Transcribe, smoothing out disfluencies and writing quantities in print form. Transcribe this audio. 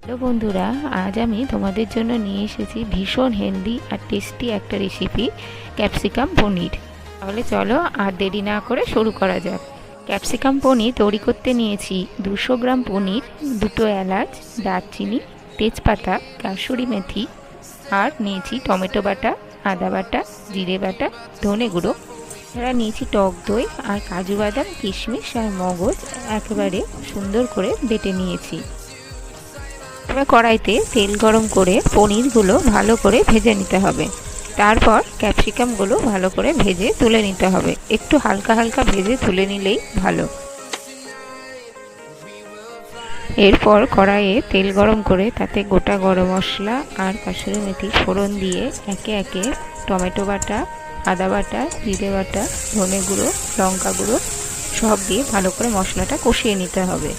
Hello বন্ধুরা, আজ আমি তোমাদের জন্য নিয়ে এসেছি ভীষণ হেলদি আর টেস্টি একটা রেসিপি, ক্যাপসিকাম পনির। তাহলে চলো আর দেরি না করে শুরু করা যাক। ক্যাপসিকাম পনির তৈরি করতে নিয়েছি 200 গ্রাম পনির, 2টো এলাচ, দারচিনি, তেজপাতা, কাসুরি মেথি, আর নিয়েছি টমেটো বাটা, আদা বাটা, জিরে বাটা, ধনে গুঁড়ো। এরা নিয়েছি টক দই আর কাজু বাদাম, কিশমিশ আর মগজ একেবারে সুন্দর করে বেটে নিয়েছি। এবার কড়াইতে তেল গরম করে পনিরগুলো ভালো করে ভেজে নিতে হবে। তারপর ক্যাপসিকামগুলো ভালো করে ভেজে তুলে নিতে হবে। একটু হালকা হালকা ভেজে তুলে নিলেই ভালো। এরপর কড়াইয়ে তেল গরম করে তাতে গোটা গরম মশলা আর কাসুরি মেথি ফোড়ন দিয়ে একে একে টমেটো বাটা, আদা বাটা, জিরে বাটা, ধনে গুঁড়ো, লঙ্কা গুঁড়ো সব দিয়ে ভালো করে মশলাটা কষিয়ে নিতে হবে।